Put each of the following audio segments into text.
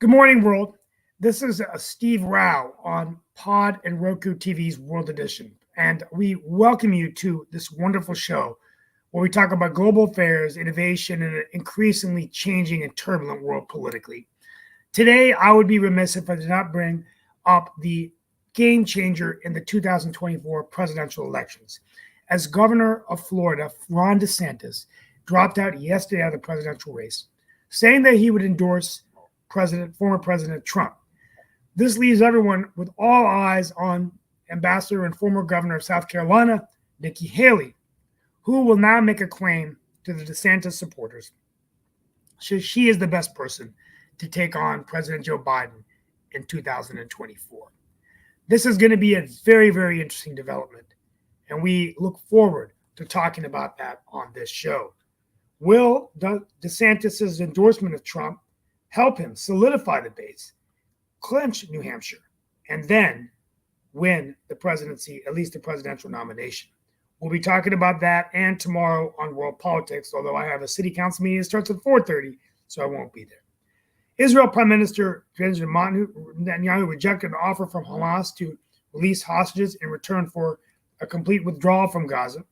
Good morning, world. This is Steve Rao on Pod and Roku TV's World Edition, and we welcome you to this wonderful show where we talk about global affairs, innovation, and an increasingly changing and turbulent world politically. Today, I would be remiss if I did not bring up the game changer in the 2024 presidential elections. As governor of Florida, Ron DeSantis dropped out yesterday out of the presidential race, saying that he would endorse former President Trump. This leaves everyone with all eyes on Ambassador and former governor of South Carolina, Nikki Haley, who will now make a claim to the DeSantis supporters. She is the best person to take on President Joe Biden in 2024. This is going to be a very, very interesting development, and we look forward to talking about that on this show. Will DeSantis' endorsement of Trump help him solidify the base, clinch New Hampshire, and then win the presidency, at least the presidential nomination? We'll be talking about that and tomorrow on World Politics, although I have a city council meeting that starts at 4:30, so I won't be there. Israel Prime Minister Benjamin Netanyahu rejected an offer from Hamas to release hostages in return for a complete withdrawal from Gaza.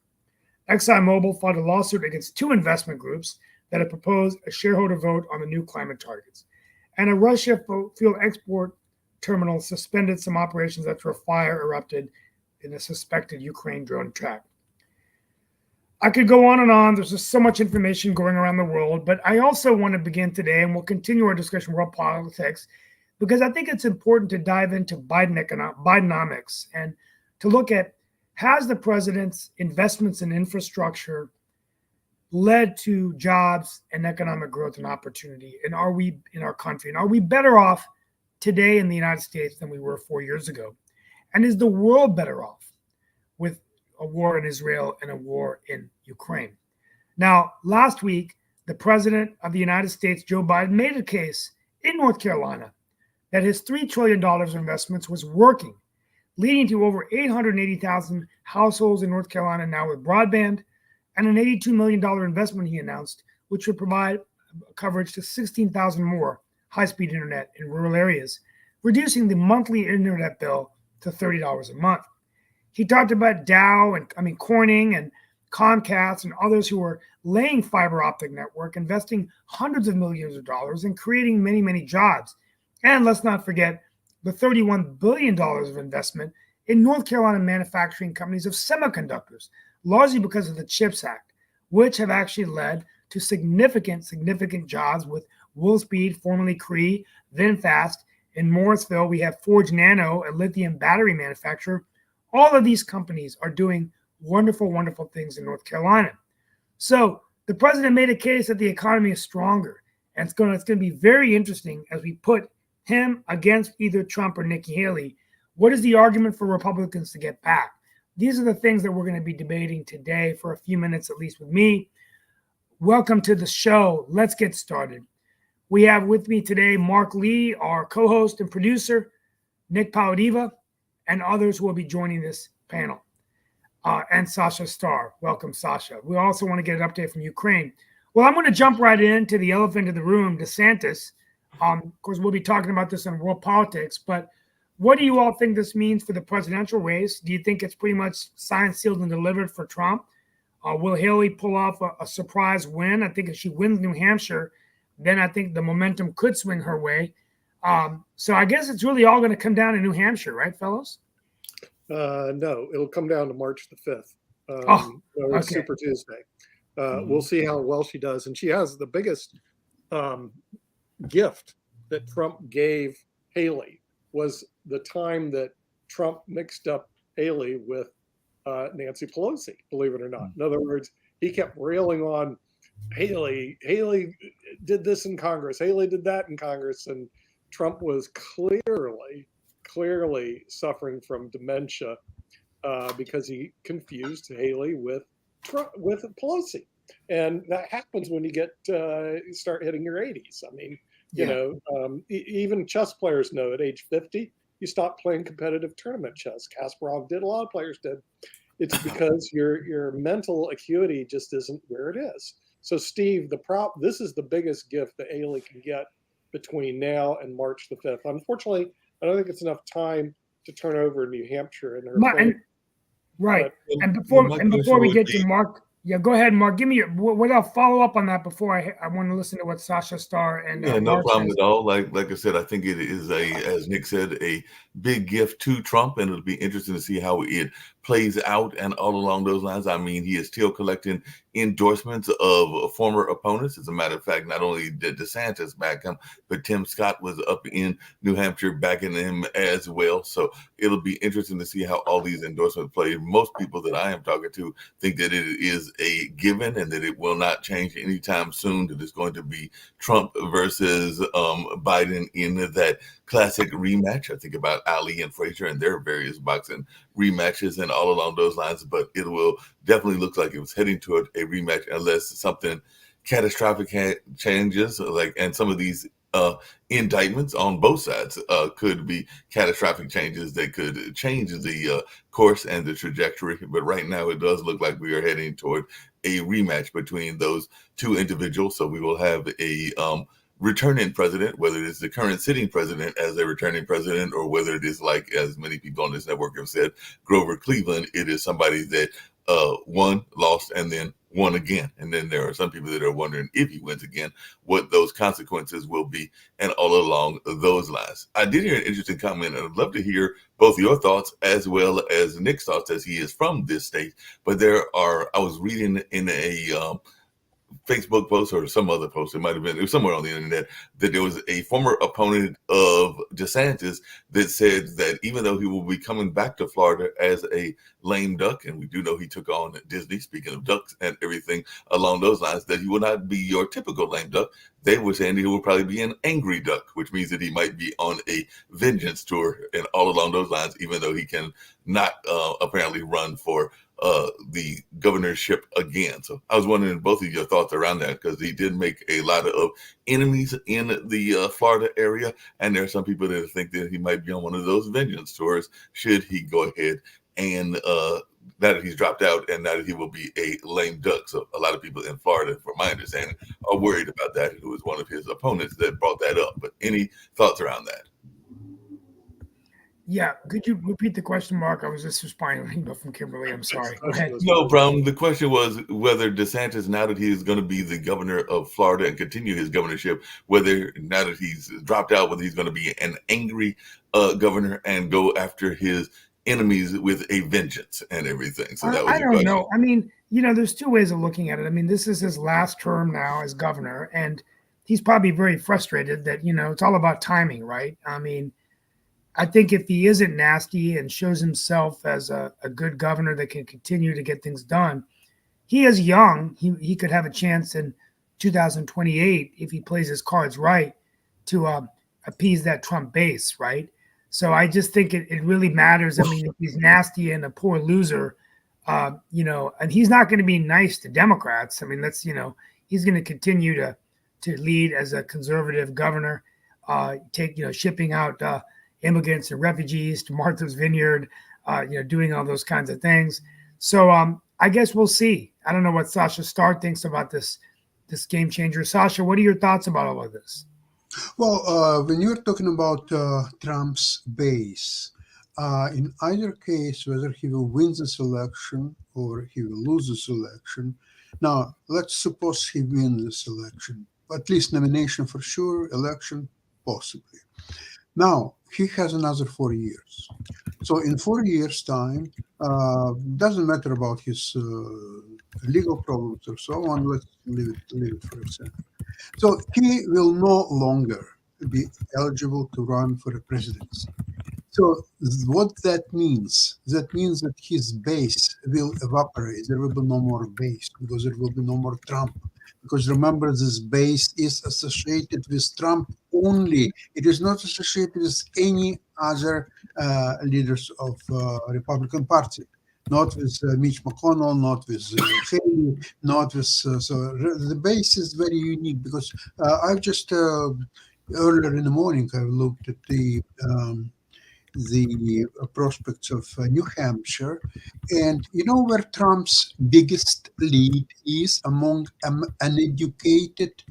ExxonMobil filed a lawsuit against two investment groups that have proposed a shareholder vote on the new climate targets. And a Russia fuel export terminal suspended some operations after a fire erupted in a suspected Ukraine drone attack. I could go on and on. There's just so much information going around the world. But I also want to begin today, and we'll continue our discussion of world politics, because I think it's important to dive into Bidenomics and to look at, has the president's investments in infrastructure led to jobs and economic growth and opportunity? And are we in our country? And are we better off today in the United States than we were 4 years ago? And is the world better off with a war in Israel and a war in Ukraine? Now, last week, the president of the United States, Joe Biden, made a case in North Carolina that his $3 trillion of investments was working, leading to over 880,000 households in North Carolina now with broadband, and an $82 million investment he announced, which would provide coverage to 16,000 more high-speed internet in rural areas, reducing the monthly internet bill to $30 a month. He talked about Corning and Comcast and others who are laying fiber optic network, investing hundreds of millions of dollars and creating many, many jobs. And let's not forget the $31 billion of investment in North Carolina manufacturing companies of semiconductors, largely because of the CHIPS Act, which have actually led to significant jobs with Wolfspeed, formerly Cree, VinFast. In Morrisville, we have Forge Nano, a lithium battery manufacturer. All of these companies are doing wonderful, wonderful things in North Carolina. So the president made a case that the economy is stronger. And it's going to be very interesting as we put him against either Trump or Nikki Haley. What is the argument for Republicans to get back? These are the things that we're going to be debating today for a few minutes, at least with me. Welcome to the show. Let's get started. We have with me today Mark Lee, our co-host and producer, Nick Paladiva, and others who will be joining this panel, and Sasha Starr. Welcome, Sasha. We also want to get an update from Ukraine. Well, I'm going to jump right into the elephant in the room, DeSantis. Of course, we'll be talking about this in world politics, but what do you all think this means for the presidential race? Do you think it's pretty much signed, sealed, and delivered for Trump? Will Haley pull off a surprise win? I think if she wins New Hampshire, then I think the momentum could swing her way. So I guess it's really all going to come down to New Hampshire, right, fellows? No, it'll come down to March the 5th. Okay. Super Tuesday. We'll see how well she does. And she has the biggest gift that Trump gave Haley was the time that Trump mixed up Haley with Nancy Pelosi, believe it or not. In other words, he kept railing on Haley. Haley did this in Congress. Haley did that in Congress. And Trump was clearly suffering from dementia because he confused Haley with Pelosi. And that happens when you start hitting your 80s. I mean, even chess players know at age 50, you stop playing competitive tournament chess. Kasparov did, a lot of players did. It's because your mental acuity just isn't where it is. So, Steve, this is the biggest gift that Haley can get between now and March the 5th. Unfortunately, I don't think it's enough time to turn over New Hampshire and her family. Right. But, And my before question we would get be, to Mark, yeah, go ahead, Mark. Give me what I'll follow up on that before I want to listen to what Sasha Starr and yeah, no Mark problem says. at all. Like I said, I think it is as Nick said, a big gift to Trump, and it'll be interesting to see how it plays out. And all along those lines, I mean, he is still collecting endorsements of former opponents. As a matter of fact, not only did DeSantis back him, but Tim Scott was up in New Hampshire backing him as well. So it'll be interesting to see how all these endorsements play. Most people that I am talking to think that it is a given and that it will not change anytime soon, that it's going to be Trump versus Biden in that classic rematch. I think about Ali and Frazier and their various boxing rematches and all along those lines, but it will definitely look like it was heading toward a rematch unless something catastrophic changes, and some of these indictments on both sides could be catastrophic changes that could change the course and the trajectory. But right now, it does look like we are heading toward a rematch between those two individuals. So we will have a returning president, whether it's the current sitting president as a returning president, or whether it is, like as many people on this network have said, Grover Cleveland, it is somebody that won, lost, and then won again. And then there are some people that are wondering if he wins again, what those consequences will be, and all along those lines. I did hear an interesting comment, and I'd love to hear both your thoughts as well as Nick's thoughts, as he is from this state. But I was reading in a Facebook post or some other post, it was somewhere on the internet, that there was a former opponent of DeSantis that said that even though he will be coming back to Florida as a lame duck, and we do know he took on Disney, speaking of ducks and everything along those lines, that he will not be your typical lame duck. They were saying he will probably be an angry duck, which means that he might be on a vengeance tour and all along those lines, even though he can not apparently run for the governorship again. So I was wondering both of your thoughts around that, because he did make a lot of enemies in the Florida area, and there are some people that think that he might be on one of those vengeance tours should he go ahead and now that he's dropped out, and now that he will be a lame duck. So a lot of people in Florida, from my understanding, are worried about that. It was one of his opponents that brought that up. But any thoughts around that? Yeah, could you repeat the question, Mark? I was just responding from Kimberly. I'm sorry. Go ahead. No problem. The question was whether DeSantis, now that he is going to be the governor of Florida and continue his governorship, whether now that he's dropped out, whether he's going to be an angry governor and go after his enemies with a vengeance and everything. So that was I don't know. I mean, there's two ways of looking at it. I mean, this is his last term now as governor, and he's probably very frustrated that, it's all about timing, right? I mean, I think if he isn't nasty and shows himself as a good governor that can continue to get things done, he is young. He could have a chance in 2028 if he plays his cards right to appease that Trump base, right? So I just think it really matters. I mean, if he's nasty and a poor loser, and he's not going to be nice to Democrats. I mean, he's going to continue to lead as a conservative governor, shipping out immigrants and refugees to Martha's Vineyard, doing all those kinds of things. So I guess we'll see. I don't know what Sasha Starr thinks about this game changer. Sasha, what are your thoughts about all of this? Well, when you're talking about Trump's base, in either case, whether he will win this election or he will lose this election. Now, let's suppose he wins this election, at least nomination for sure, election possibly. Now, he has another 4 years. So in 4 years' time, doesn't matter about his legal problems or so on, let's leave it for a second. So he will no longer be eligible to run for a presidency. So what that means? That means that his base will evaporate. There will be no more base because there will be no more Trump. Because remember, this base is associated with Trump only. It is not associated with any other leaders of Republican Party. Not with Mitch McConnell, not with Haley, not with. So the base is very unique because I've just earlier in the morning I looked at the prospects of New Hampshire, and you know where Trump's biggest lead is among uneducated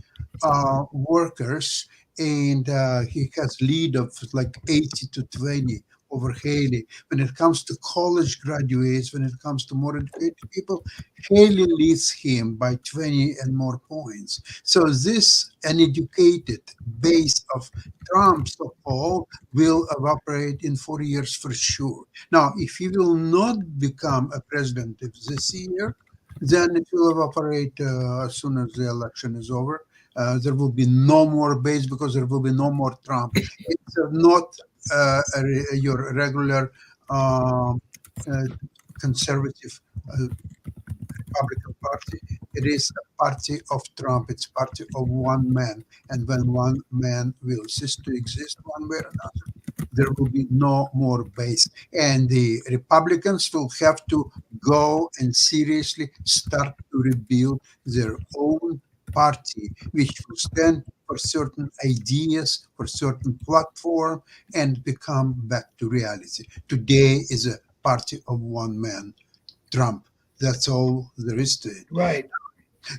workers and he has lead of like 80-20 over Haley. When it comes to college graduates, when it comes to more educated people, Haley leads him by 20 and more points. So this uneducated base of Trump so-called will evaporate in 4 years for sure. Now, if he will not become a president this year, then it will evaporate as soon as the election is over. There will be no more base because there will be no more Trump. It's not your regular uh, conservative Republican Party. It is a party of Trump. It's party of one man. And when one man will cease to exist one way or another, there will be no more base. And the Republicans will have to go and seriously start to rebuild their own party, which will stand for certain ideas, for certain platform, and become back to reality. Today is a party of one man, Trump. That's all there is to it. Right.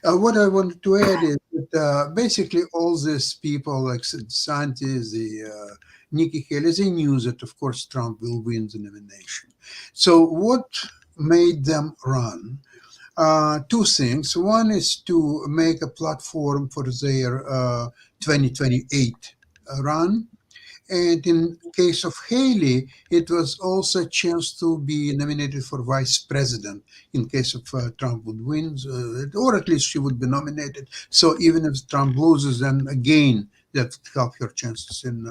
What I wanted to add is that basically all these people like DeSantis, Nikki Haley, they knew that of course Trump will win the nomination. So what made them run? Two things. One is to make a platform for their 2028 run. And in case of Haley, it was also a chance to be nominated for vice president in case of Trump would win, or at least she would be nominated. So even if Trump loses, then again, that would help her chances in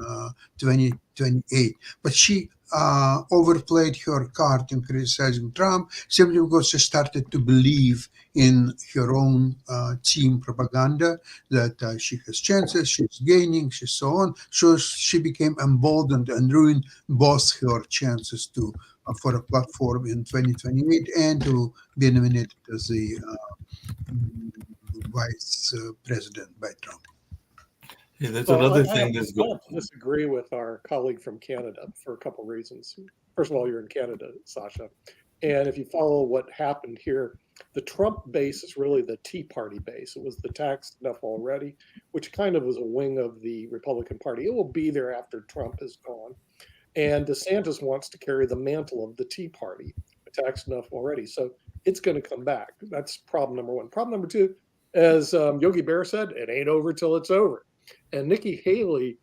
2028. But she overplayed her card in criticizing Trump simply because she started to believe in her own team propaganda that she has chances, she's gaining, she's so on. So she became emboldened and ruined both her chances to for a platform in 2028 and to be nominated as the vice president by Trump. Yeah, that's Well, another I thing that's have going. to disagree with our colleague from Canada for a couple reasons. First of all, you're in Canada, Sasha. And if you follow what happened here, the Trump base is really the Tea Party base. It was the taxed enough already, which kind of was a wing of the Republican Party. It will be there after Trump is gone. And DeSantis wants to carry the mantle of the Tea Party, taxed enough already. So it's going to come back. That's problem number one. Problem number two, as Yogi Berra said, it ain't over till it's over. And Nikki Haley,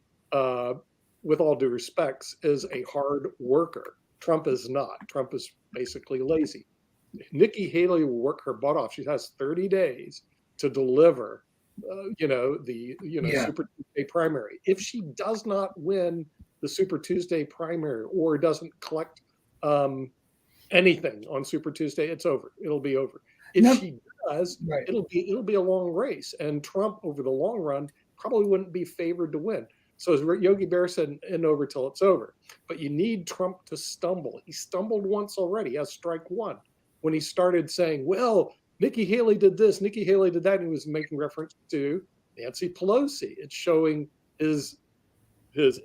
with all due respects, is a hard worker. Trump is not. Trump is basically lazy. Nikki Haley will work her butt off. She has 30 days to deliver, Yeah. Super Tuesday primary. If she does not win the Super Tuesday primary or doesn't collect anything on Super Tuesday, it's over. It'll be over. If No. she does, Right. it'll be a long race. And Trump, over the long run, probably wouldn't be favored to win. So as Yogi Berra said, and over till it's over. But you need Trump to stumble. He stumbled once already. He has strike one when he started saying, well, Nikki Haley did this, Nikki Haley did that. And he was making reference to Nancy Pelosi. It's showing his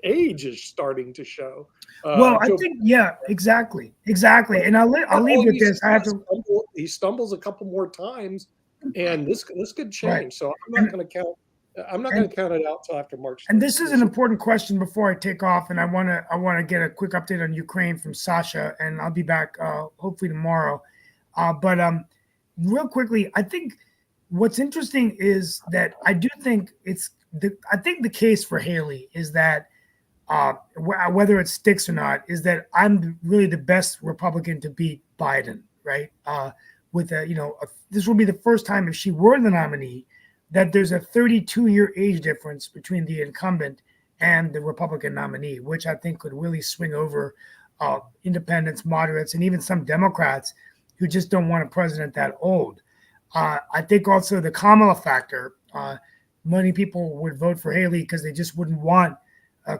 age is starting to show. Well, I think, yeah, exactly. And I'll leave with this. I have to. He stumbles a couple more times, and this could change. Right. So I'm not going to count. I'm not going to count it out till after March. And this is an important question before I take off, and I want to get a quick update on Ukraine from Sasha, and I'll be back hopefully tomorrow. But real quickly, I think what's interesting is that I do think I think the case for Haley is that whether it sticks or not is that I'm really the best Republican to beat Biden, right? This will be the first time if she were the nominee that there's a 32-year age difference between the incumbent and the Republican nominee, which I think could really swing over independents, moderates, and even some Democrats who just don't want a president that old. I think also the Kamala factor, many people would vote for Haley because they just wouldn't want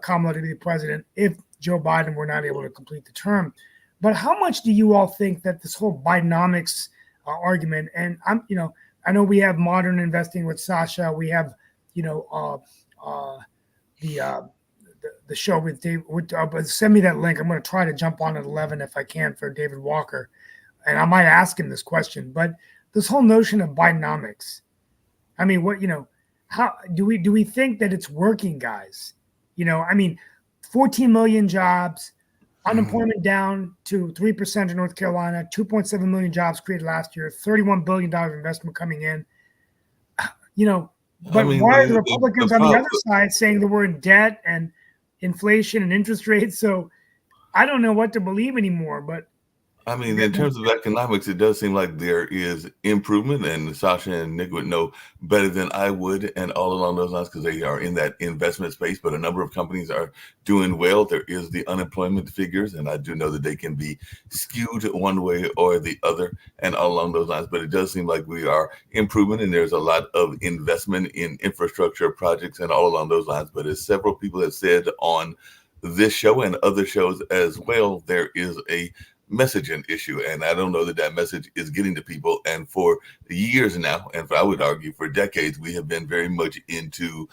Kamala to be the president if Joe Biden were not able to complete the term. But how much do you all think that this whole Bidenomics argument, and I know we have Modern Investing with Sasha. We have, the show with Dave. But send me that link. I'm going to try to jump on at 11 if I can for David Walker, and I might ask him this question. But this whole notion of Bidenomics, I mean, how do we think that it's working, guys? I mean, 14 million jobs, unemployment down to 3% in North Carolina, 2.7 million jobs created last year, $31 billion investment coming in. But why are the Republicans on the other side saying that we're in debt and inflation and interest rates? So I don't know what to believe anymore. But I mean, in terms of economics, it does seem like there is improvement, and Sasha and Nick would know better than I would, and all along those lines, because they are in that investment space. But a number of companies are doing well. There is the unemployment figures, and I do know that they can be skewed one way or the other, and all along those lines. But it does seem like we are improving, and there's a lot of investment in infrastructure projects and all along those lines. But as several people have said on this show and other shows as well, there is a messaging issue, and I don't know that message is getting to people. And for years now, and I would argue for decades, we have been very much into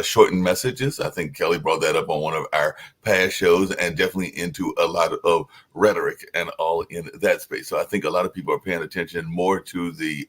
shortened messages. I think Kelly brought that up on one of our past shows, and definitely into a lot of rhetoric and all in that space. So I think a lot of people are paying attention more to the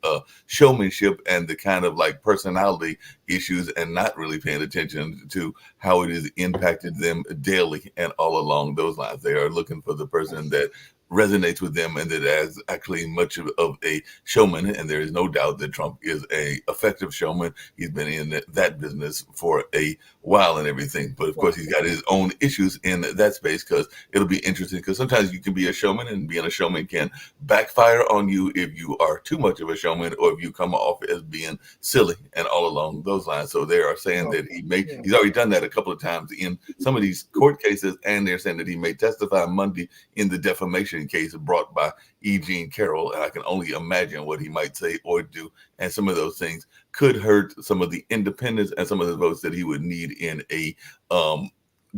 showmanship and the kind of like personality issues, and not really paying attention to how it has impacted them daily and all along those lines. They are looking for the person that resonates with them and that has actually much of a showman. And there is no doubt that Trump is a effective showman. He's been in that business for a while and everything. But of course, he's got his own issues in that space, because it'll be interesting, because sometimes you can be a showman, and being a showman can backfire on you if you are too much of a showman, or if you come off as being silly and all along those lines. So they are saying that he's already done that a couple of times in some of these court cases, and they're saying that he may testify Monday in the defamation case brought by E. Jean Carroll, and I can only imagine what he might say or do. And some of those things could hurt some of the independents and some of the votes that he would need in a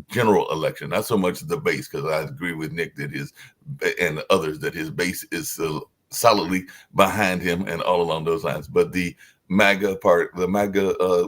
general election. Not so much the base, because I agree with Nick that and others that his base is solidly behind him and all along those lines. But the MAGA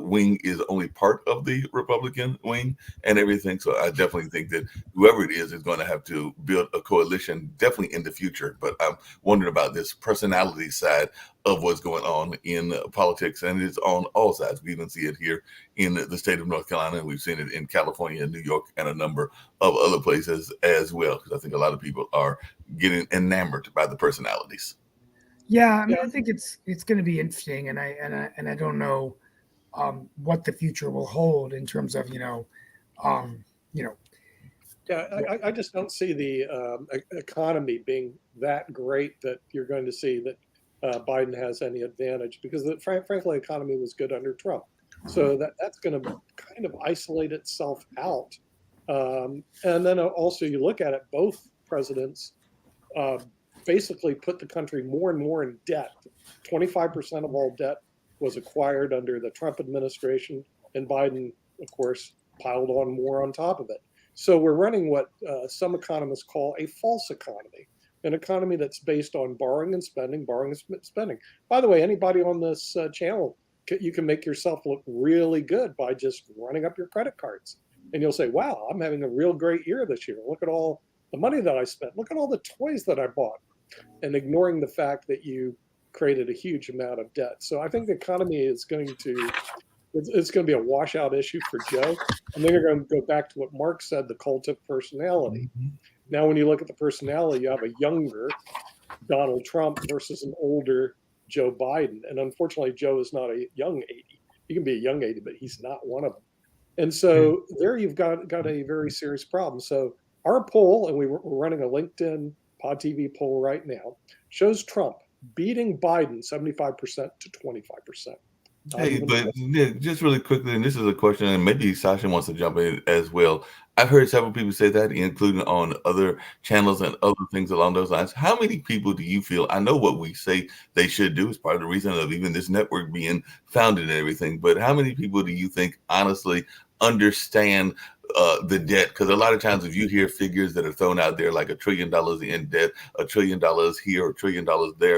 wing is only part of the Republican wing and everything. So I definitely think that whoever it is going to have to build a coalition definitely in the future. But I'm wondering about this personality side of what's going on in politics, and it's on all sides. We even see it here in the state of North Carolina, and we've seen it in California, New York, and a number of other places as well, because I think a lot of people are getting enamored by the personalities. Yeah, I mean, I think it's going to be interesting, and I don't know what the future will hold in terms of Yeah, I just don't see the economy being that great that you're going to see that Biden has any advantage, because frankly, the economy was good under Trump, so that's going to kind of isolate itself out. And then also you look at it, both presidents basically put the country more and more in debt. 25% of all debt was acquired under the Trump administration, and Biden, of course, piled on more on top of it. So we're running what some economists call a false economy, an economy that's based on borrowing and spending, borrowing and spending. By the way, anybody on this channel, you can make yourself look really good by just running up your credit cards. And you'll say, wow, I'm having a real great year this year. Look at all the money that I spent. Look at all the toys that I bought. And ignoring the fact that you created a huge amount of debt. So I think the economy is it's going to be a washout issue for Joe. And then you're going to go back to what Mark said, the cult of personality. Mm-hmm. Now, when you look at the personality, you have a younger Donald Trump versus an older Joe Biden. And unfortunately, Joe is not a young 80. He can be a young 80, but he's not one of them. And so there you've got a very serious problem. So our poll, and we're running a LinkedIn Pod TV poll right now, shows Trump beating Biden 75% to 25%. Hey, but Nick, just really quickly, and this is a question, and maybe Sasha wants to jump in as well. I've heard several people say that, including on other channels and other things along those lines. How many people do you feel? I know what we say they should do is part of the reason of even this network being founded and everything, but how many people do you think honestly understand the debt? Because a lot of times if you hear figures that are thrown out there like $1 trillion in debt, $1 trillion here, $1 trillion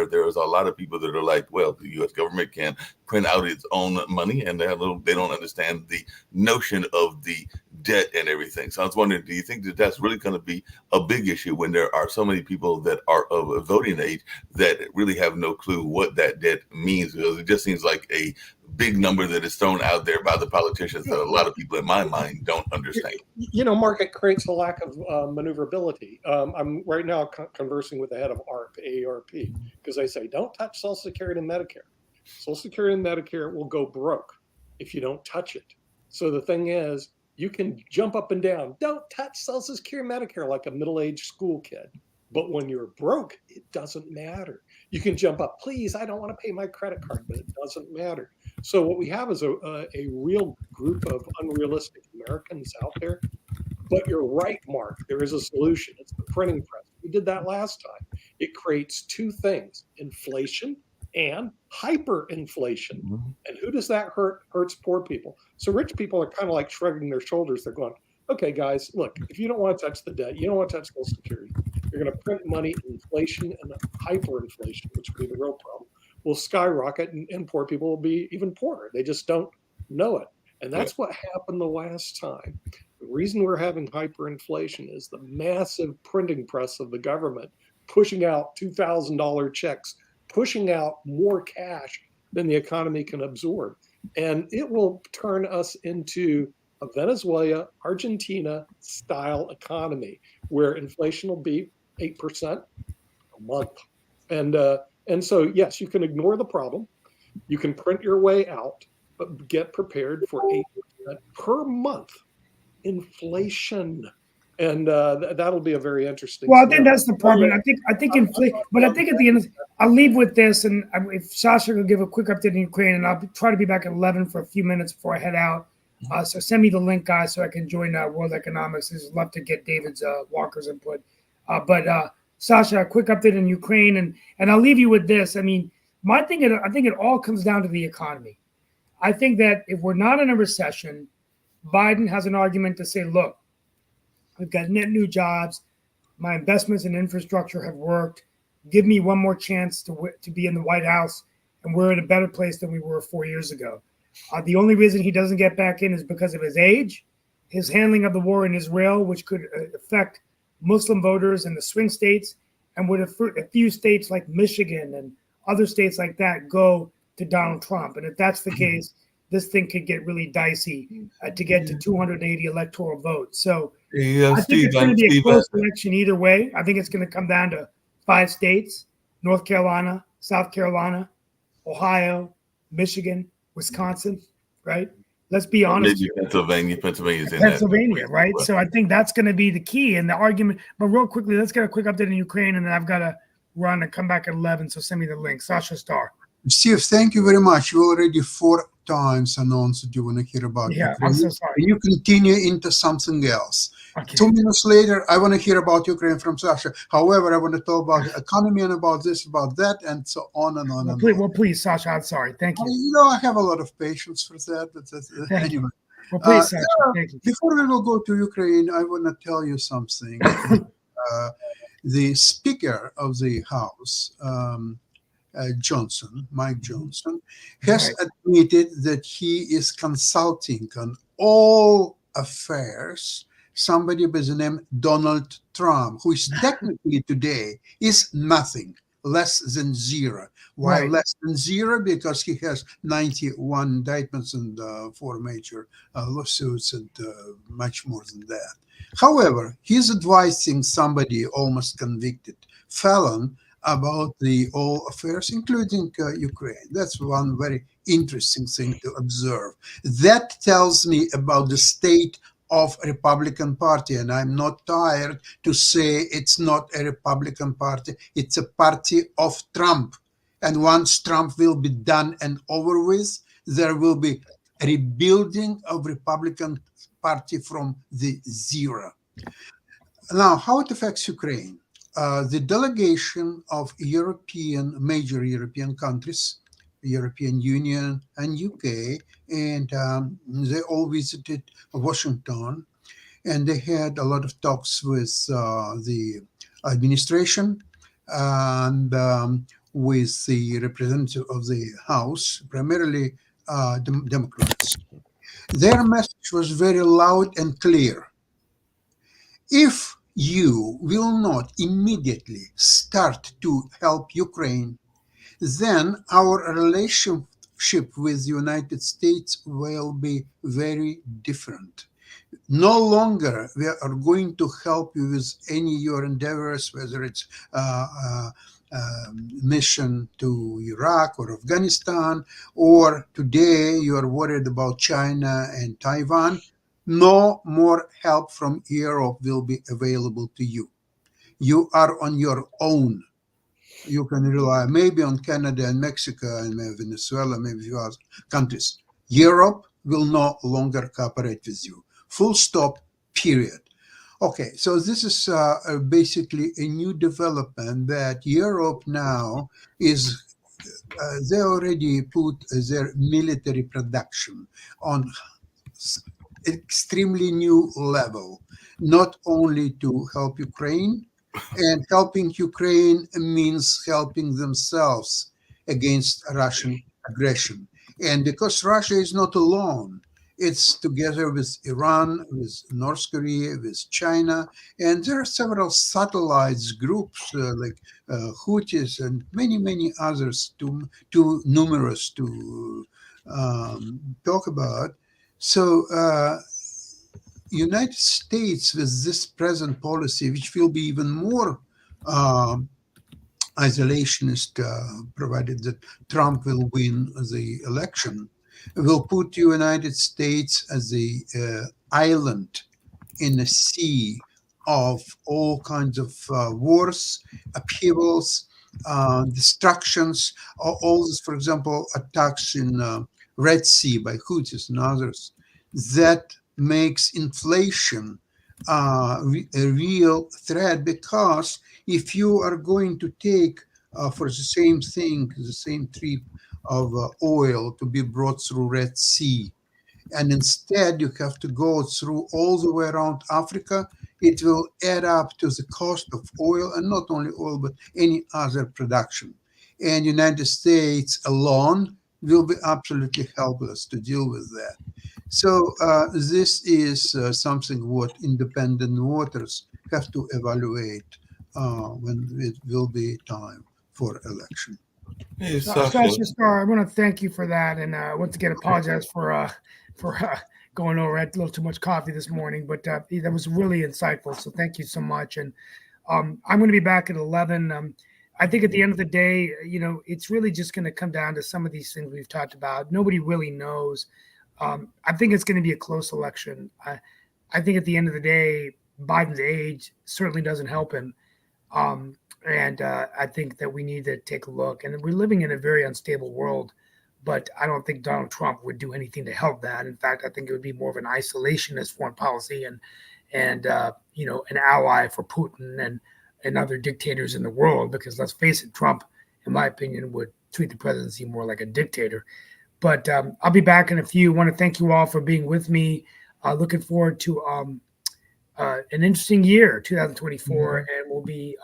there's a lot of people that are like, well, the U.S. government can print out its own money, and they don't understand the notion of the debt and everything. So I was wondering, do you think that that's really going to be a big issue when there are so many people that are of a voting age that really have no clue what that debt means? Because it just seems like a big number that is thrown out there by the politicians that a lot of people in my mind don't understand. Mark, it creates a lack of maneuverability. I'm right now conversing with the head of AARP, because they say, don't touch Social Security and Medicare. Social Security and Medicare will go broke if you don't touch it. So the thing is, you can jump up and down, don't touch Social Security and Medicare like a middle-aged school kid. But when you're broke, it doesn't matter. You can jump up, please, I don't want to pay my credit card, but it doesn't matter. So what we have is a real group of unrealistic Americans out there. But you're right, Mark, there is a solution. It's the printing press. We did that last time. It creates two things, inflation and hyperinflation. And who does that hurt? Hurts poor people. So rich people are kind of like shrugging their shoulders. They're going, okay, guys, look, if you don't want to touch the debt, you don't want to touch Social Security, you're going to print money, inflation and hyperinflation, which will be the real problem, will skyrocket, and poor people will be even poorer. They just don't know it. And that's what happened the last time. The reason we're having hyperinflation is the massive printing press of the government pushing out $2,000 checks, pushing out more cash than the economy can absorb. And it will turn us into a Venezuela, Argentina style economy where inflation will be 8% a month. And so, yes, you can ignore the problem. You can print your way out, but get prepared for 8% per month inflation. And that'll be a very interesting. Well, I think that's the problem. I think inflation, but I think at the end, I'll leave with this, and if Sasha will give a quick update in Ukraine, and I'll try to be back at 11 for a few minutes before I head out. So send me the link, guys, so I can join World Economics. I'd love to get David's Walker's input. But Sasha, a quick update in Ukraine, and I'll leave you with this. I mean, I think it all comes down to the economy. I think that if we're not in a recession, Biden has an argument to say, look, we've got net new jobs. My investments in infrastructure have worked. Give me one more chance to be in the White House, and we're in a better place than we were 4 years ago. The only reason he doesn't get back in is because of his age, his handling of the war in Israel, which could affect Muslim voters in the swing states, and would a few states like Michigan and other states like that go to Donald Trump. And if that's the case, this thing could get really dicey to get to 280 electoral votes. So I think it's going to be a close election either way. I think it's going to come down to 5 states: North Carolina, South Carolina, Ohio, Michigan, Wisconsin, right? Let's be honest. Pennsylvania, right? So I think that's going to be the key and the argument. But real quickly, let's get a quick update in Ukraine, and then I've got to run and come back at 11. So send me the link. Sasha Starr. Steve, thank you very much. You already 4 times announced that you want to hear about Ukraine. I'm so sorry. You continue into something else. Okay. 2 minutes later, I want to hear about Ukraine from Sasha. However, I want to talk about the economy and about this, about that, and so on and on. Please, Sasha, I'm sorry. Thank you. You know, I have a lot of patience for that. But anyway. Well, please, Sasha, thank you. Before we will go to Ukraine, I want to tell you something. The Speaker of the House, Mike Johnson, has admitted that he is consulting on all affairs somebody by the name Donald Trump, who is technically today is nothing, less than zero. Why less than zero? Because he has 91 indictments and 4 major lawsuits and much more than that. However, he's advising somebody almost convicted felon about the all affairs, including Ukraine. That's one very interesting thing to observe. That tells me about the state of Republican Party, and I'm not tired to say it's not a Republican Party, it's a party of Trump. And once Trump will be done and over with, there will be a rebuilding of Republican Party from the zero. Now, how it affects Ukraine? The delegation of major European countries, European Union and UK, and they all visited Washington, and they had a lot of talks with the administration and with the representative of the House, primarily Democrats. Their message was very loud and clear. If you will not immediately start to help Ukraine, then our relationship with the United States will be very different. No longer we are going to help you with any your endeavors, whether it's mission to Iraq or Afghanistan, or today you are worried about China and Taiwan. No more help from Europe will be available to you. You are on your own. You can rely maybe on Canada and Mexico and maybe Venezuela, maybe a few other countries. Europe will no longer cooperate with you. Full stop, period. Okay, so this is basically a new development that Europe now is, they already put their military production on extremely new level, not only to help Ukraine, and helping Ukraine means helping themselves against Russian aggression. And because Russia is not alone, it's together with Iran, with North Korea, with China, and there are several satellites groups like Houthis and many, many others, too numerous to talk about. So United States with this present policy, which will be even more isolationist, provided that Trump will win the election, will put United States as a island in a sea of all kinds of wars, upheavals, destructions, all this, for example, attacks in Red Sea by Houthis and others, that makes inflation a real threat, because if you are going to take for the same thing, the same trip of oil to be brought through Red Sea, and instead you have to go through all the way around Africa, it will add up to the cost of oil, and not only oil, but any other production. And United States alone will be absolutely helpless to deal with that. So this is something what independent voters have to evaluate when it will be time for election. Hey, Sasha Star, I want to thank you for that, and once again apologize for going over. I had a little too much coffee this morning, but that was really insightful. So thank you so much. And I'm going to be back at 11. I think at the end of the day, it's really just going to come down to some of these things we've talked about. Nobody really knows. I think it's going to be a close election. I think at the end of the day, Biden's age certainly doesn't help him. And I think that we need to take a look. And we're living in a very unstable world, but I don't think Donald Trump would do anything to help that. In fact, I think it would be more of an isolationist foreign policy and an ally for Putin and other dictators in the world. Because let's face it, Trump, in my opinion, would treat the presidency more like a dictator. But I'll be back in a few. I want to thank you all for being with me. Looking forward to an interesting year, 2024, and we'll be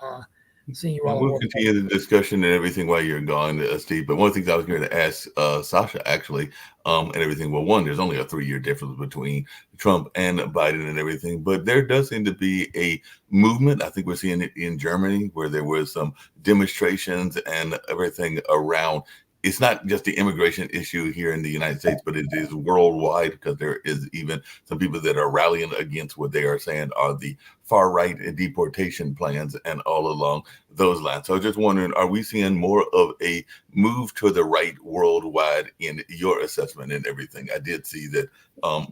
seeing you all. We'll continue the discussion and everything while you're gone, Steve. But one of the things I was going to ask Sasha, actually, and everything. Well, one, there's only a 3-year difference between Trump and Biden and everything, but there does seem to be a movement. I think we're seeing it in Germany, where there was some demonstrations and everything around. It's not just the immigration issue here in the United States, but it is worldwide, because there is even some people that are rallying against what they are saying are the far right deportation plans and all along those lines. So just wondering, are we seeing more of a move to the right worldwide in your assessment and everything? I did see that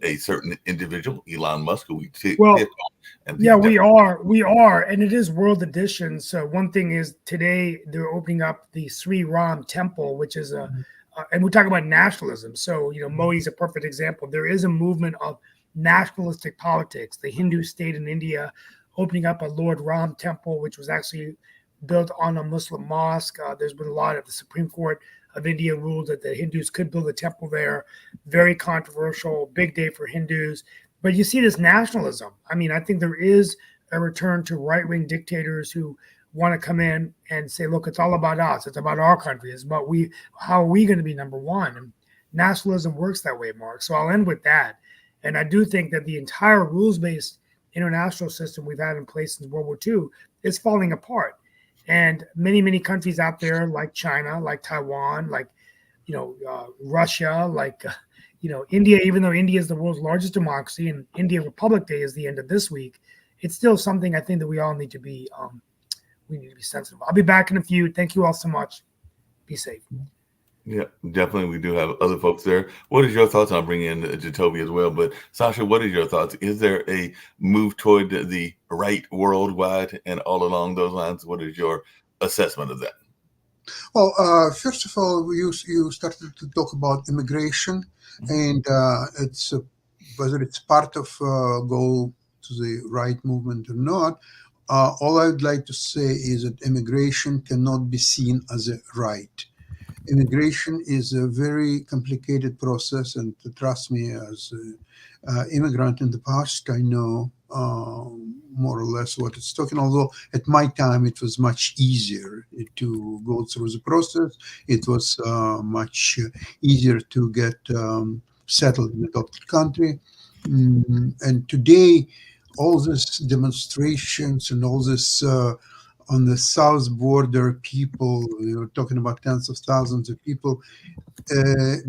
a certain individual, Elon Musk, who we we are, and it is World Edition. So one thing is today they're opening up the Sri Ram Temple, which is and we're talking about nationalism. So Modi's a perfect example. There is a movement of nationalistic politics. The Hindu state in India opening up a Lord Ram Temple, which was actually built on a Muslim mosque. There's been a lot of the Supreme Court of India ruled that the Hindus could build a temple there. Very controversial, big day for Hindus. But you see this nationalism. I mean, I think there is a return to right-wing dictators who want to come in and say, look, it's all about us. It's about our country. It's about how are we going to be number one? And nationalism works that way, Mark. So I'll end with that. And I do think that the entire rules-based international system we've had in place since World War II is falling apart. And many, many countries out there, like China, like Taiwan, like Russia, like India, even though India is the world's largest democracy and India Republic Day is the end of this week, it's still something I think that we all need to be sensitive. I'll be back in a few. Thank you all so much. Be safe. Yeah, definitely. We do have other folks there. What is your thoughts on bringing in Jacoby as well? But Sasha, what is your thoughts? Is there a move toward the right worldwide and all along those lines? What is your assessment of that? Well, first of all, you started to talk about immigration, and it's whether it's part of go to the right movement or not. All I would like to say is that immigration cannot be seen as a right. Immigration is a very complicated process, and trust me, as an immigrant in the past, I know more or less what it's talking. Although at my time it was much easier to go through the process, it was much easier to get settled in the adopted country. And today, all these demonstrations and all this on the south border, people, talking about tens of thousands of people,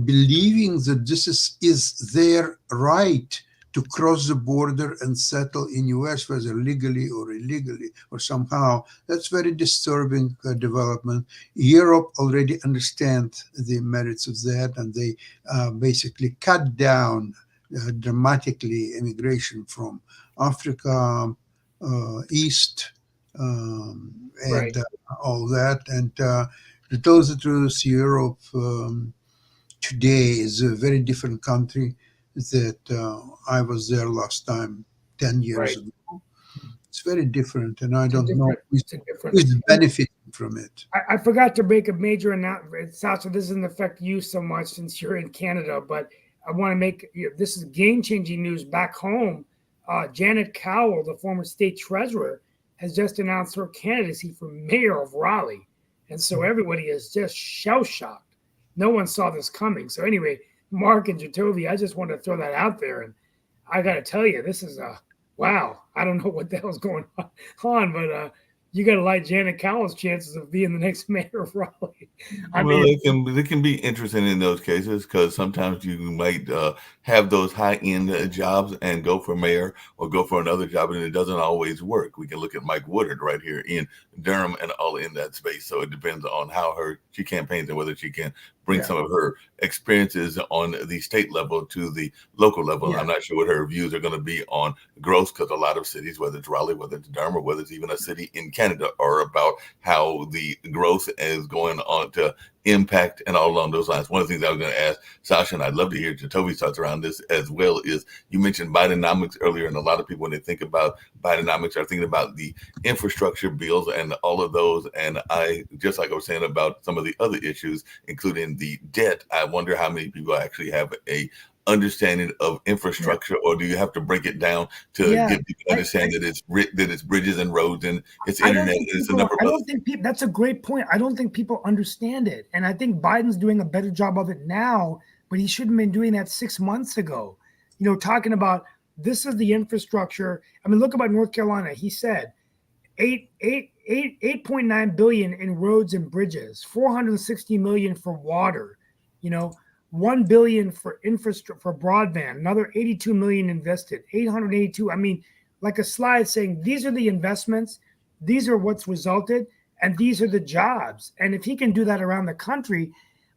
believing that this is their right to cross the border and settle in US, whether legally or illegally or somehow. That's very disturbing development. Europe already understands the merits of that, and they basically cut down dramatically immigration from Africa, East, and Right. all that. And to tell the truth, Europe today is a very different country that I was there last time 10 years Right. ago. It's very different, and I don't know It's who's benefiting from it. I forgot to make a major announcement. Sasha, this doesn't affect you so much since you're in Canada, but I want to make this is game-changing news back home. Janet Cowell, the former state treasurer, has just announced her candidacy for mayor of Raleigh. And so everybody is just shell-shocked. No one saw this coming. So anyway, Mark and Jacoby, I just want to throw that out there. And I got to tell you, this is wow. I don't know what the hell's going on, but you got to like Janet Cowell's chances of being the next mayor of Raleigh. It can be interesting in those cases because sometimes you might have those high-end jobs and go for mayor or go for another job, and it doesn't always work. We can look at Mike Woodard right here in Durham and all in that space. So it depends on how she campaigns and whether she can bring some of her experiences on the state level to the local level. Yeah. I'm not sure what her views are going to be on growth because a lot of cities, whether it's Raleigh, whether it's Durham, or whether it's even a city in Canada, are about how the growth is going on to impact and all along those lines. One of the things I was going to ask Sasha, and I'd love to hear Jacoby's thoughts around this as well, is you mentioned Bidenomics earlier, and a lot of people, when they think about Bidenomics, are thinking about the infrastructure bills and all of those. And I, just like I was saying about some of the other issues, including the debt, I wonder how many people actually have a understanding of infrastructure, or do you have to break it down to get people to understand that it's bridges and roads and it's internet and it's a number of other things? That's a great point. I don't think people understand it. And I think Biden's doing a better job of it now, but he shouldn't have been doing that 6 months ago. Talking about this is the infrastructure. I mean, look about North Carolina. He said 8.9 billion in roads and bridges, 460 million for water, 1 billion for infrastructure, for broadband, another 82 million invested, 882. I mean, like a slide saying these are the investments, these are what's resulted, and these are the jobs. And if he can do that around the country,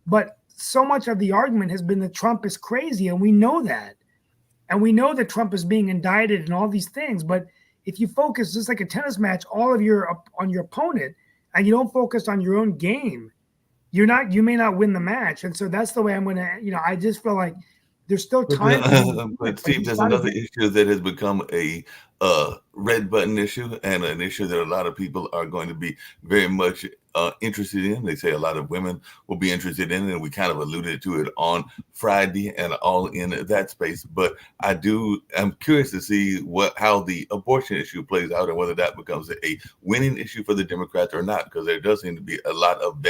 but so much of the argument has been that Trump is crazy, and we know that. And we know that Trump is being indicted and all these things. But if you focus just like a tennis match, all of on your opponent, and you don't focus on your own game, you may not win the match. And so that's the way I'm going to, I just feel like there's still time. But Steve, there's another issue that has become a red button issue, and an issue that a lot of people are going to be very much interested in. They say a lot of women will be interested in it, and we kind of alluded to it on Friday and all in that space. But I'm curious to see how the abortion issue plays out and whether that becomes a winning issue for the Democrats or not, because there does seem to be a lot of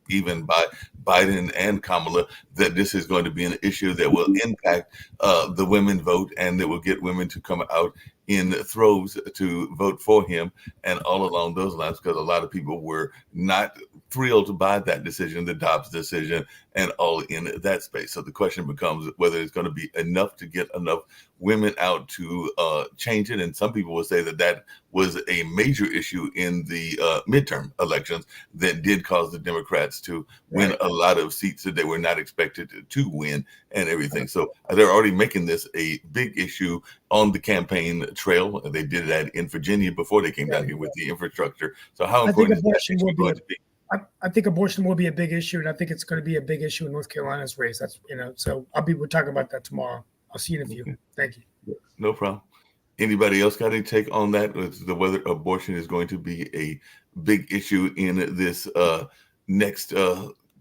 even by Biden and Kamala, that this is going to be an issue that will impact the women vote and that will get women to come out in throes to vote for him and all along those lines, because a lot of people were not thrilled by that decision, the Dobbs decision, and all in that space. So the question becomes whether it's going to be enough to get enough women out to change it. And some people will say that that was a major issue in the midterm elections that did cause the Democrats to win a lot of seats that they were not expected to win and everything. So they're already making this a big issue on the campaign trail. They did that in Virginia before they came down here with the infrastructure. So how important is that issue going to be? I think abortion will be a big issue, and I think it's going to be a big issue in North Carolina's race. That's so we're talking about that tomorrow. I'll see you in a few. Okay. Thank you. No problem. Anybody else got any take on that? The whether abortion is going to be a big issue in this next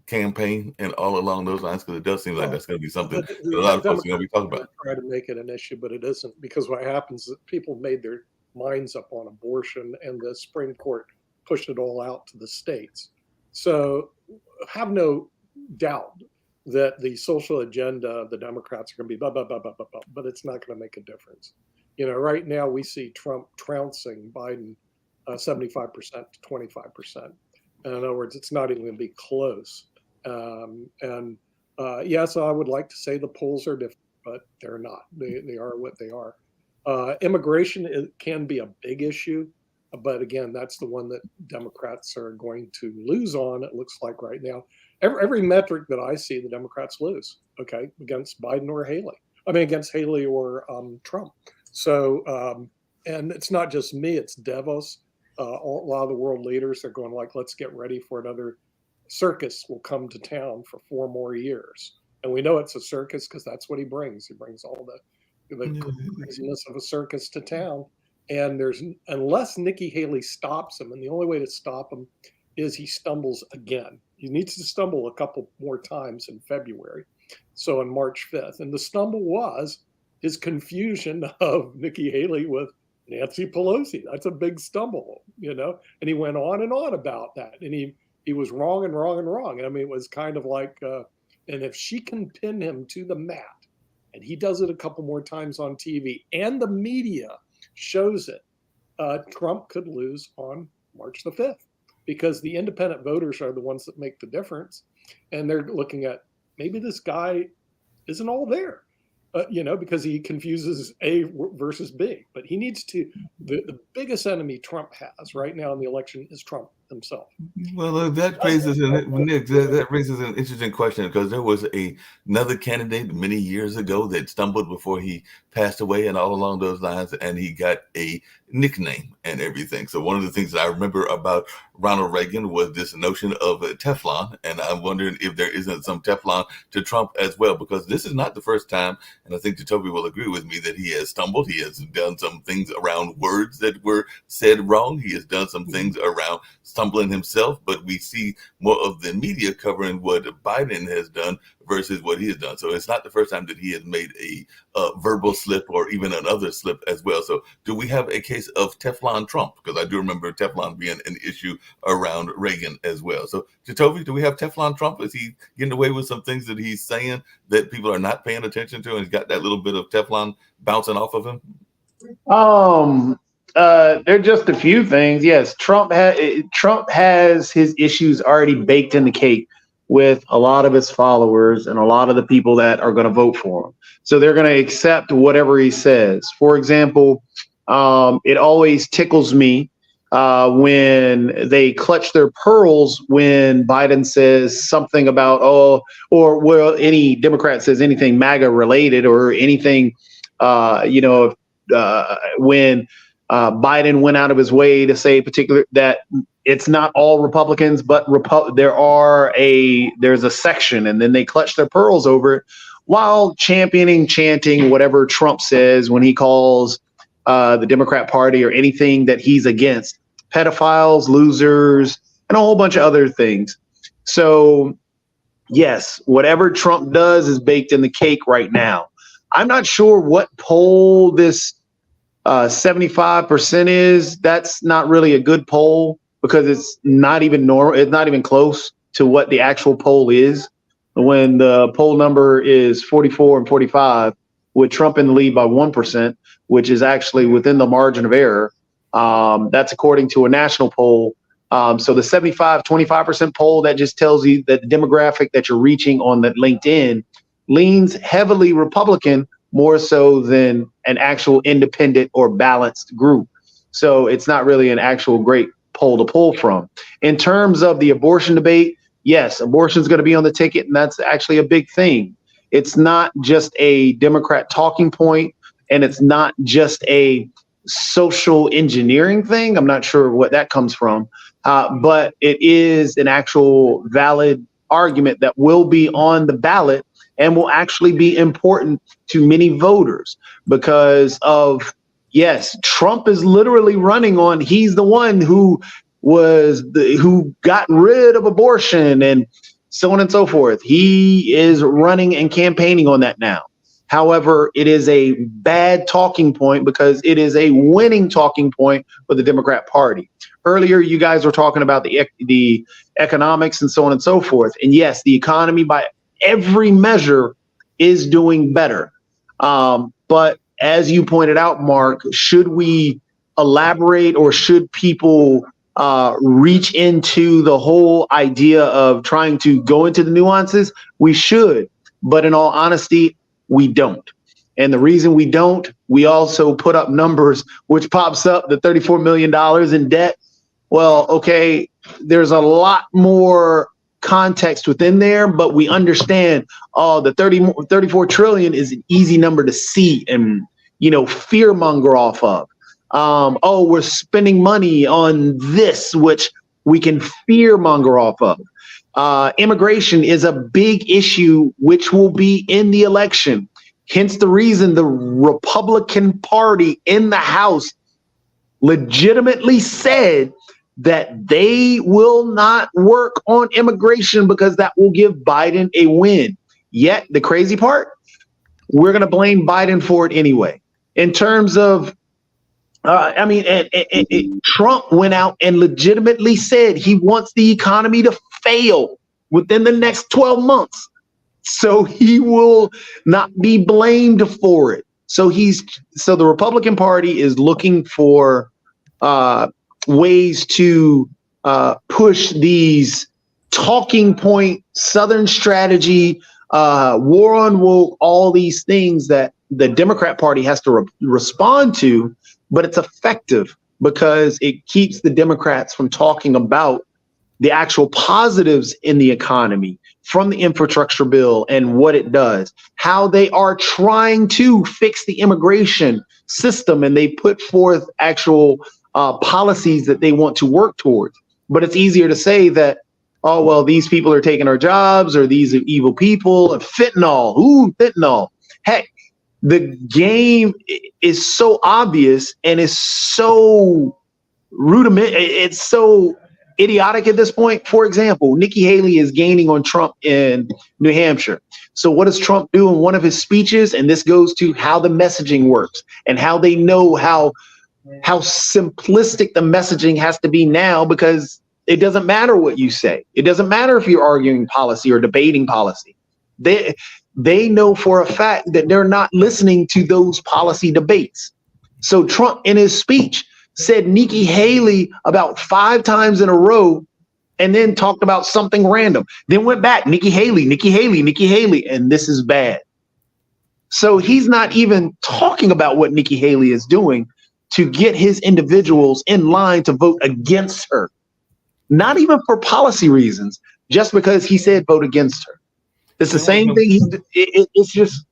campaign and all along those lines? Because it does seem like that's going to be something that a lot of folks are going to be talking about. Try to make it an issue, but it isn't, because what happens is people made their minds up on abortion, and the Supreme Court pushed it all out to the states. So have no doubt that the social agenda of the Democrats are going to be blah, blah, blah, blah, blah, blah, but it's not going to make a difference. Right now we see Trump trouncing Biden 75% to 25%. In other words, it's not even going to be close. Yes, I would like to say the polls are different, but they're not. They are what they are. Immigration can be a big issue. But again, that's the one that Democrats are going to lose on, it looks like right now. Every metric that I see, the Democrats lose, okay, against Biden or Haley. I mean, against Haley or Trump. So, and it's not just me, it's Davos. A lot of the world leaders are going like, let's get ready for another circus will come to town for 4 more years. And we know it's a circus because that's what he brings. He brings all the craziness of a circus to town. And unless Nikki Haley stops him, and the only way to stop him is he stumbles again. He needs to stumble a couple more times in February. So on March 5th. And the stumble was his confusion of Nikki Haley with Nancy Pelosi. That's a big stumble, And he went on and on about that. And he was wrong and wrong and wrong. I mean, it was kind of like, and if she can pin him to the mat, and he does it a couple more times on TV, and the media shows it, Trump could lose on March the 5th, because the independent voters are the ones that make the difference. And they're looking at, maybe this guy isn't all there, because he confuses A versus B. But he needs to, the biggest enemy Trump has right now in the election is Trump himself. Well, that raises that raises an interesting question, because there was another candidate many years ago that stumbled before he passed away, and all along those lines, and he got a nickname and everything. So one of the things that I remember about Ronald Reagan was this notion of Teflon, and I'm wondering if there isn't some Teflon to Trump as well, because this is not the first time, and I think Jacoby will agree with me, that he has stumbled. He has done some things around words that were said wrong. He has done some things around stumbling himself, but we see more of the media covering what Biden has done versus what he has done. So it's not the first time that he has made a verbal slip or even another slip as well. So do we have a case of Teflon Trump? Because I do remember Teflon being an issue around Reagan as well. So Jacoby, do we have Teflon Trump? Is he getting away with some things that he's saying that people are not paying attention to, and he's got that little bit of Teflon bouncing off of him? There are just a few things. Yes, Trump has his issues already baked in the cake with a lot of his followers and a lot of the people that are going to vote for him. So they're going to accept whatever he says. For example, it always tickles me when they clutch their pearls when Biden says something about, any Democrat says anything MAGA related or anything, when Biden went out of his way to say that it's not all Republicans, but there's a section, and then they clutch their pearls over it while chanting whatever Trump says when he calls the Democrat Party or anything that he's against, pedophiles, losers, and a whole bunch of other things. So yes, whatever Trump does is baked in the cake right now. I'm not sure what poll this 75% is. That's not really a good poll, because it's not even normal. It's not even close to what the actual poll is. When the poll number is 44 and 45, with Trump in the lead by 1%, which is actually within the margin of error. That's according to a national poll. So the 25% poll, that just tells you that the demographic that you're reaching on that LinkedIn leans heavily Republican, more so than an actual independent or balanced group. So it's not really an actual great poll to pull from. In terms of the abortion debate, yes, abortion is going to be on the ticket, and that's actually a big thing. It's not just a Democrat talking point, and it's not just a social engineering thing. I'm not sure what that comes from, but it is an actual valid argument that will be on the ballot and will actually be important to many voters because of, yes, Trump is literally running on, he's the one who got rid of abortion and so on and so forth. He is running and campaigning on that now. However, it is a bad talking point because it is a winning talking point for the Democrat Party. Earlier, you guys were talking about the economics and so on and so forth. And yes, the economy by every measure is doing better. But as you pointed out, Mark, should we elaborate or should people reach into the whole idea of trying to go into the nuances? We should. But in all honesty, we don't. And the reason we don't, we also put up numbers, which pops up the $34 million in debt. Well, okay, there's a lot more context within there, but we understand, the 34 trillion is an easy number to see and, fear monger off of. We're spending money on this, which we can fear monger off of. Immigration is a big issue, which will be in the election. Hence the reason the Republican Party in the House legitimately said that they will not work on immigration because that will give Biden a win. Yet the crazy part, we're going to blame Biden for it anyway. In terms of, Trump went out and legitimately said he wants the economy to fail within the next 12 months. So he will not be blamed for it. So the Republican Party is looking for ways to push these talking point, Southern strategy, war on woke, all these things that the Democrat Party has to respond to, but it's effective because it keeps the Democrats from talking about the actual positives in the economy from the infrastructure bill and what it does, how they are trying to fix the immigration system, and they put forth actual policies that they want to work towards. But it's easier to say that, oh, well, these people are taking our jobs, or these are evil people, and fentanyl. Heck, the game is so obvious and is so it's so idiotic at this point. For example, Nikki Haley is gaining on Trump in New Hampshire. So what does Trump do in one of his speeches? And this goes to how the messaging works and how they know how simplistic the messaging has to be now, because it doesn't matter what you say. It doesn't matter if you're arguing policy or debating policy. They know for a fact that they're not listening to those policy debates. So Trump in his speech said Nikki Haley about 5 times in a row, and then talked about something random. Then went back, Nikki Haley, and this is bad. So he's not even talking about what Nikki Haley is doing to get his individuals in line to vote against her. Not even for policy reasons, just because he said vote against her. It's the same thing. It's just,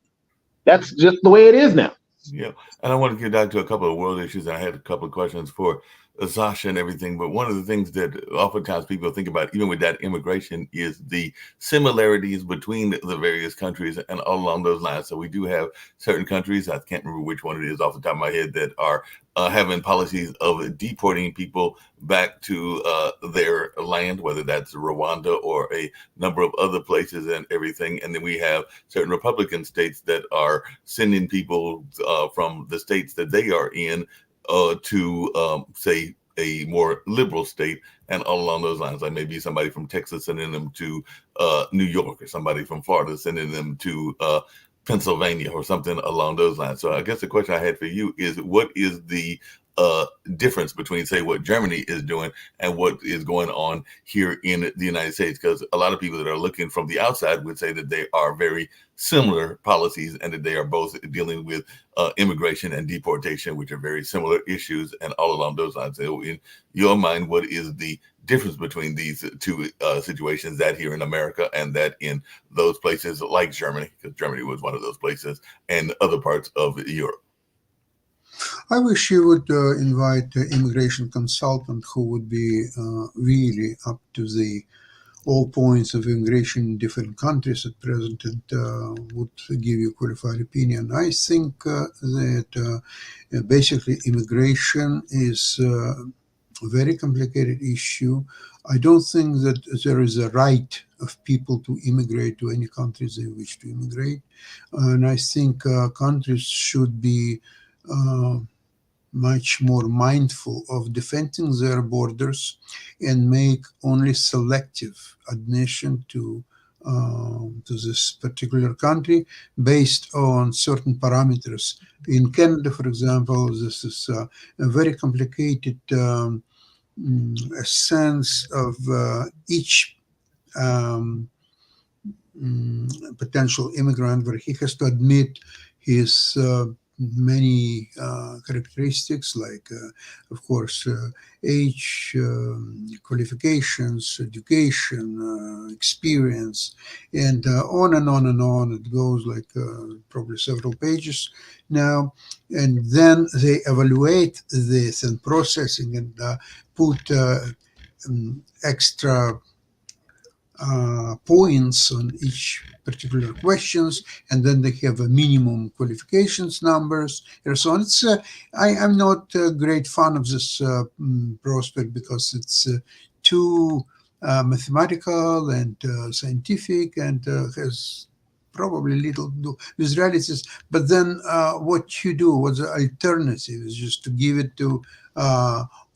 that's just the way it is now. Yeah, and I want to get back to a couple of world issues. I had a couple of questions for Sasha and everything, but one of the things that oftentimes people think about, even with that immigration, is the similarities between the various countries and all along those lines. So we do have certain countries, I can't remember which one it is off the top of my head, that are having policies of deporting people back to their land, whether that's Rwanda or a number of other places and everything. And then we have certain Republican states that are sending people from the states that they are in to say a more liberal state, and all along those lines, like maybe somebody from Texas sending them to New York, or somebody from Florida sending them to Pennsylvania, or something along those lines. So I guess the question I had for you is, what is the difference between, say, what Germany is doing and what is going on here in the United States? Because a lot of people that are looking from the outside would say that they are very similar policies, and that they are both dealing with immigration and deportation, which are very similar issues, and all along those lines. So in your mind, what is the difference between these two situations, that here in America and that in those places like Germany, because Germany was one of those places, and other parts of Europe? I wish you would invite an immigration consultant who would be really up to the all points of immigration in different countries at present, and would give you a qualified opinion. I think that basically immigration is a very complicated issue. I don't think that there is a right of people to immigrate to any countries they wish to immigrate. And I think countries should be much more mindful of defending their borders and make only selective admission to this particular country based on certain parameters. In Canada, for example, this is a very complicated sense of each potential immigrant, where he has to admit his many characteristics, like, of course, age, qualifications, education, experience, and on and on and on. It goes like probably several pages now. And then they evaluate this and processing and put extra points on each particular questions, and then they have a minimum qualifications numbers and so on. It's I'm not a great fan of this prospect, because it's too mathematical and scientific, and has probably little to do with realities. But then what you do, what's the alternative, is just to give it to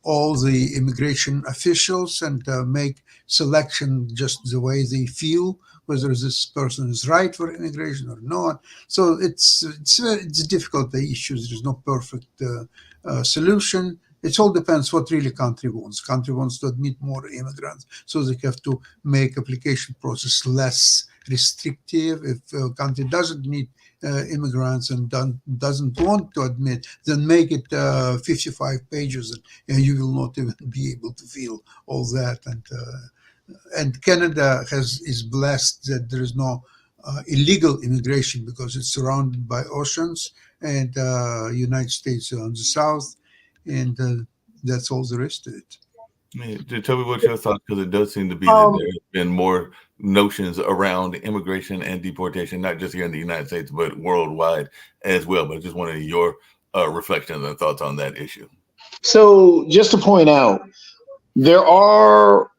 all the immigration officials and make selection just the way they feel, whether this person is right for immigration or not. So it's difficult, the issues. There's no perfect solution. It all depends what really country wants. Country wants to admit more immigrants, so they have to make application process less restrictive. If a country doesn't need immigrants and doesn't want to admit, then make it 55 pages, and you will not even be able to feel all that. And Canada is blessed that there is no illegal immigration, because it's surrounded by oceans, and United States on the south, and that's all there is to it. Yeah, tell me what your thoughts, because it does seem to be that there's been more notions around immigration and deportation, not just here in the United States, but worldwide as well. But just wanted your reflections and thoughts on that issue. So just to point out, there are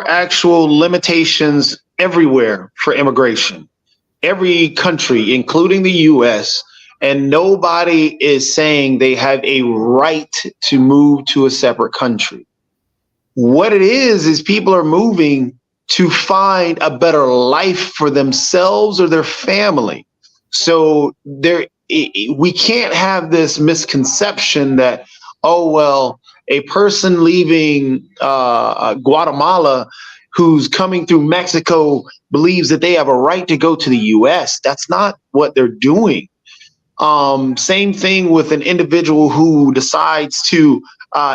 actual limitations everywhere for immigration. Every country, including the U.S., and nobody is saying they have a right to move to a separate country. What it is people are moving to find a better life for themselves or their family. So we can't have this misconception that, oh, well, a person leaving Guatemala who's coming through Mexico believes that they have a right to go to the U.S. That's not what they're doing. Same thing with an individual who decides to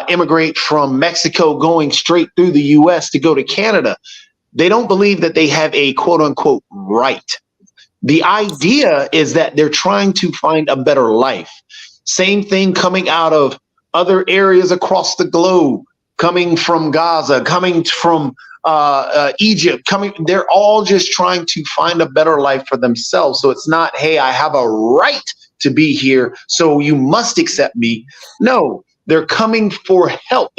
immigrate from Mexico going straight through the U.S. to go to Canada. They don't believe that they have a quote unquote right. The idea is that they're trying to find a better life. Same thing coming out of other areas across the globe, coming from Gaza, coming from Egypt, they're all just trying to find a better life for themselves. So it's not, hey, I have a right to be here, so you must accept me. No, they're coming for help.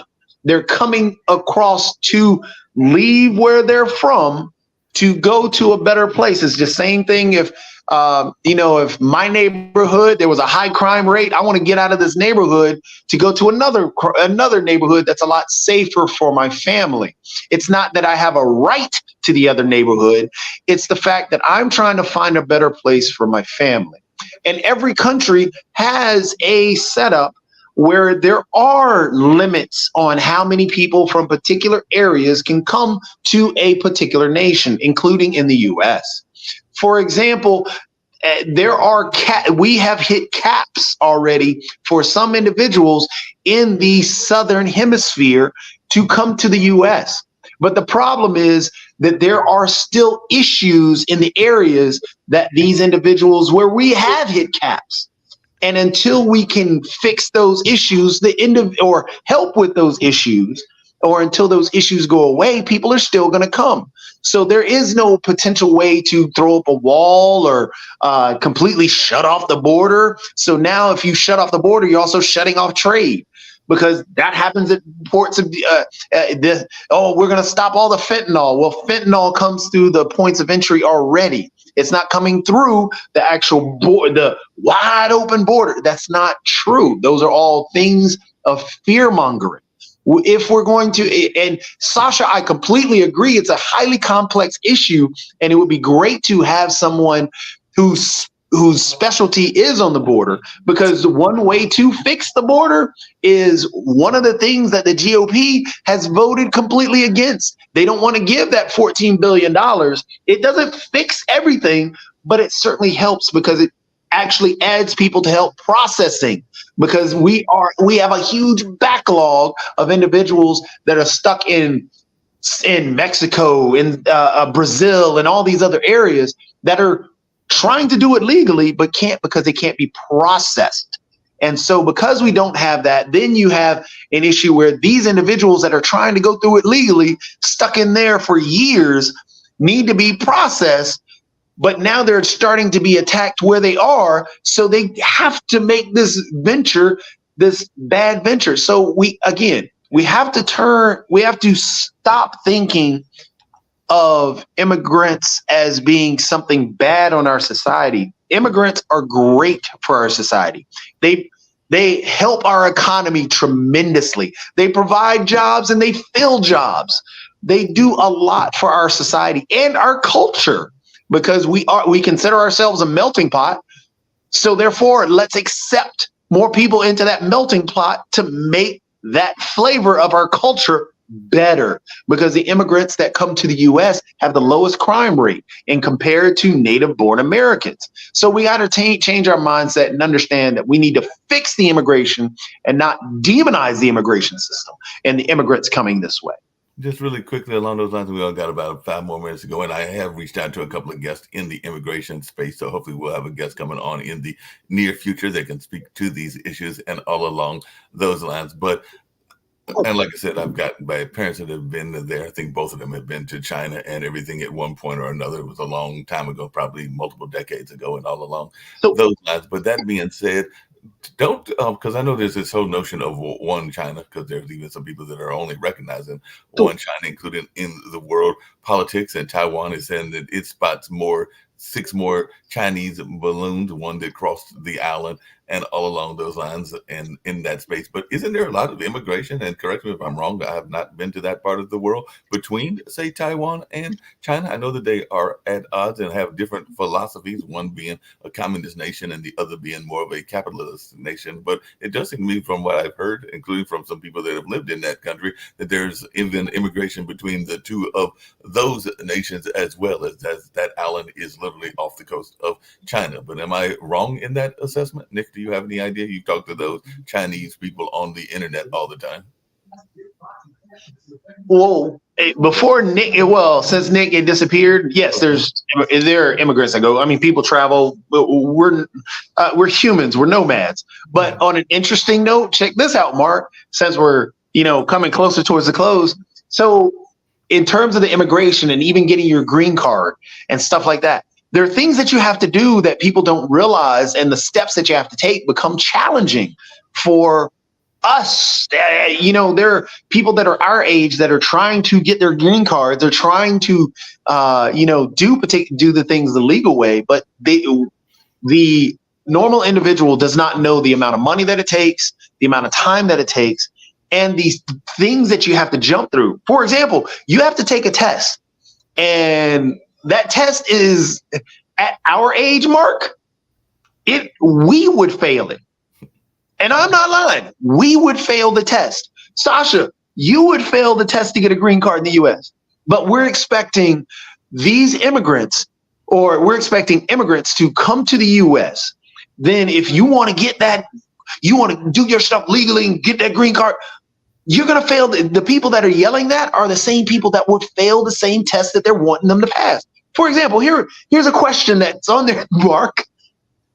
They're coming across to leave where they're from to go to a better place. It's the same thing if if my neighborhood there was a high crime rate, I want to get out of this neighborhood to go to another neighborhood that's a lot safer for my family. It's not that I have a right to the other neighborhood. It's the fact that I'm trying to find a better place for my family. And every country has a setup where there are limits on how many people from particular areas can come to a particular nation, including in the US. For example, we have hit caps already for some individuals in the Southern Hemisphere to come to the US. But the problem is that there are still issues in the areas that these individuals where we have hit caps. And until we can fix those issues, or help with those issues, or until those issues go away, people are still going to come. So there is no potential way to throw up a wall or completely shut off the border. So now if you shut off the border, you're also shutting off trade, because that happens at ports of we're going to stop all the fentanyl. Well, fentanyl comes through the points of entry already. It's not coming through the actual the wide open border. That's not true. Those are all things of fear mongering. If we're going to, and Sasha, I completely agree. It's a highly complex issue, and it would be great to have someone whose specialty is on the border, because one way to fix the border is one of the things that the GOP has voted completely against. They don't want to give that $14 billion. It doesn't fix everything, but it certainly helps because it actually adds people to help processing, because we have a huge backlog of individuals that are stuck in Mexico, in Brazil, and all these other areas that are trying to do it legally, but can't, because they can't be processed. And so because we don't have that, then you have an issue where these individuals that are trying to go through it legally, stuck in there for years, need to be processed. But now they're starting to be attacked where they are. So they have to make this venture, this bad venture. So we have to stop thinking of immigrants as being something bad on our society. Immigrants are great for our society. They help our economy tremendously. They provide jobs and they fill jobs. They do a lot for our society and our culture, because we consider ourselves a melting pot. So therefore, let's accept more people into that melting pot to make that flavor of our culture better, because the immigrants that come to the US have the lowest crime rate and compared to native born Americans. So we got to change our mindset and understand that we need to fix the immigration and not demonize the immigration system and the immigrants coming this way. Just really quickly along those lines, we all got about 5 more minutes to go, and I have reached out to a couple of guests in the immigration space, so hopefully we'll have a guest coming on in the near future that can speak to these issues and all along those lines. But, and like I said, I've got my parents that have been there. I think both of them have been to China and everything at one point or another. It was a long time ago, probably multiple decades ago, and all along those lines. But that being said, don't, because I know there's this whole notion of one China, because there's even some people that are only recognizing one China, including in the world politics. And Taiwan is saying that it spots 6 more Chinese balloons, one that crossed the island, and all along those lines and in that space. But isn't there a lot of immigration, and correct me if I'm wrong, I have not been to that part of the world, between, say, Taiwan and China? I know that they are at odds and have different philosophies, one being a communist nation and the other being more of a capitalist nation. But it does seem to me, from what I've heard, including from some people that have lived in that country, that there's even immigration between the two of those nations, as well as that island is literally off the coast of China. But am I wrong in that assessment? Nick, do you have any idea? You talk to those Chinese people on the internet all the time. Well, before Nick, since Nick had disappeared, yes, there are immigrants that go. I mean, people travel. We're humans. We're nomads. But on an interesting note, check this out, Mark. Since we're coming closer towards the close, so in terms of the immigration and even getting your green card and stuff like that, there are things that you have to do that people don't realize, and the steps that you have to take become challenging for us. There are people that are our age that are trying to get their green cards. They're trying to, do the things the legal way, but the normal individual does not know the amount of money that it takes, the amount of time that it takes, and these things that you have to jump through. For example, you have to take a test, and that test is at our age mark. We would fail it. And I'm not lying. We would fail the test. Sasha, you would fail the test to get a green card in the U.S. But we're expecting immigrants to come to the U.S. Then if you want to get that, you want to do your stuff legally and get that green card, you're going to fail. The people that are yelling that are the same people that would fail the same test that they're wanting them to pass. For example, here's a question that's on there, Mark.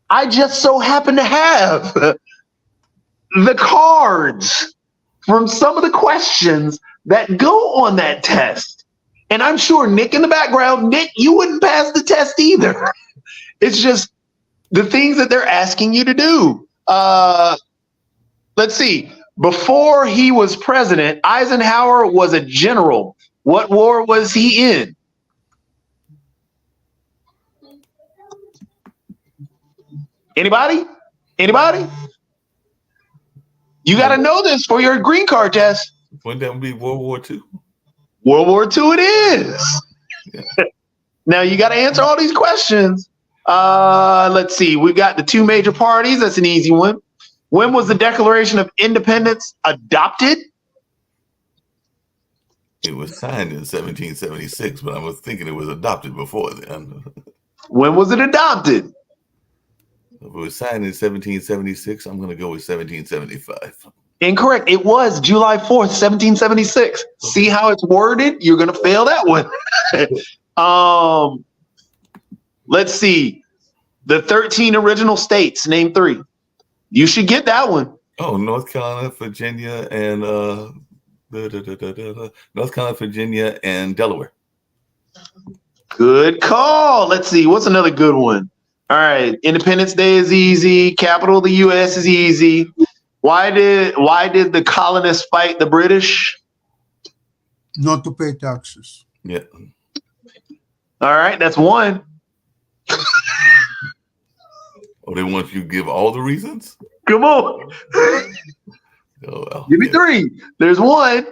I just so happen to have the cards from some of the questions that go on that test. And I'm sure Nick in the background, Nick, you wouldn't pass the test either. It's just the things that they're asking you to do. Let's see. Before he was president, Eisenhower was a general. What war was he in? Anybody? You got to know this for your green card test. Wouldn't that be World War II? World War II it is. Yeah. Now you got to answer all these questions. Let's see. We got the two major parties. That's an easy one. When was the Declaration of Independence adopted? It was signed in 1776, but I was thinking it was adopted before then. When was it adopted? If it was signed in 1776, I'm going to go with 1775. Incorrect. It was July 4th, 1776. See how it's worded? You're going to fail that one. Let's see. The 13 original states, name 3. You should get that one. Oh, North Carolina, Virginia, and North Carolina, Virginia, and Delaware. Good call. Let's see. What's another good one? All right. Independence Day is easy. Capital of the U.S. is easy. Why did the colonists fight the British? Not to pay taxes. Yeah. All right. That's one. Oh, they want you to give all the reasons? Come on. Oh, well, Give me 3. There's one.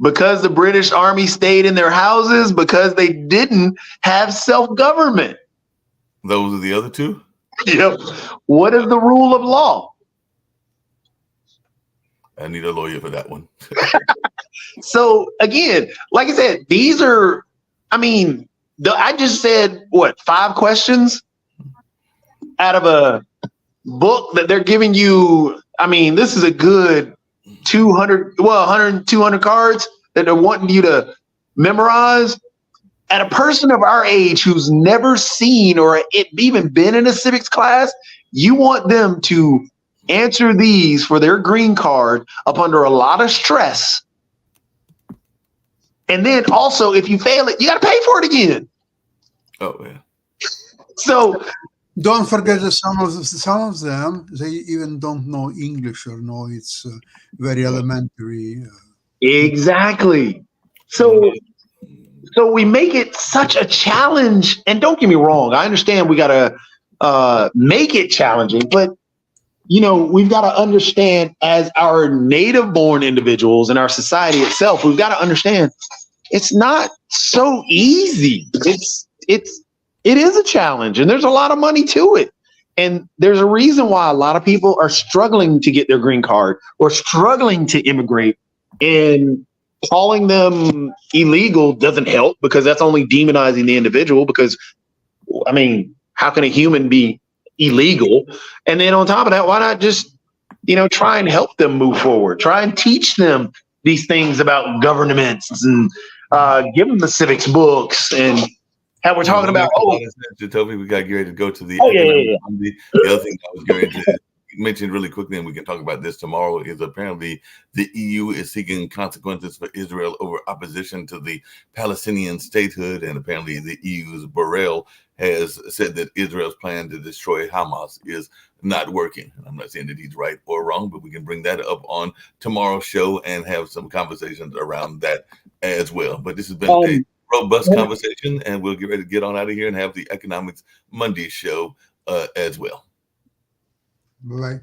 Because the British Army stayed in their houses, because they didn't have self-government. Those are the other 2? Yep. What is the rule of law? I need a lawyer for that one. So again, like I said, these are, I just said, 5 questions out of a book that they're giving you. This is a good 200 cards that they're wanting you to memorize. At a person of our age who's never seen or even been in a civics class, you want them to answer these for their green card up under a lot of stress. And then also, if you fail it, you got to pay for it again. Oh, yeah. So don't forget that some of them, they even don't know English or know it's very elementary. Exactly. So we make it such a challenge. And don't get me wrong, I understand we got to make it challenging, but we've got to understand, as our native born individuals in our society itself, we've got to understand it's not so easy. It is a challenge, and there's a lot of money to it. And there's a reason why a lot of people are struggling to get their green card or struggling to immigrate, and calling them illegal doesn't help, because that's only demonizing the individual. Because, how can a human be illegal? And then on top of that, why not just, try and help them move forward? Try and teach them these things about governments, and give them the civics books. And how we're talking about, Toby, we got to get ready to go to the. Yeah. The other thing I was going to mention really quickly, and we can talk about this tomorrow, is apparently the EU is seeking consequences for Israel over opposition to the Palestinian statehood, and apparently the EU's Borrell has said that Israel's plan to destroy Hamas is not working. And I'm not saying that he's right or wrong, but we can bring that up on tomorrow's show and have some conversations around that as well. But this has been a robust conversation, and we'll get ready to get on out of here and have the Economics Monday show as well. Bye-bye.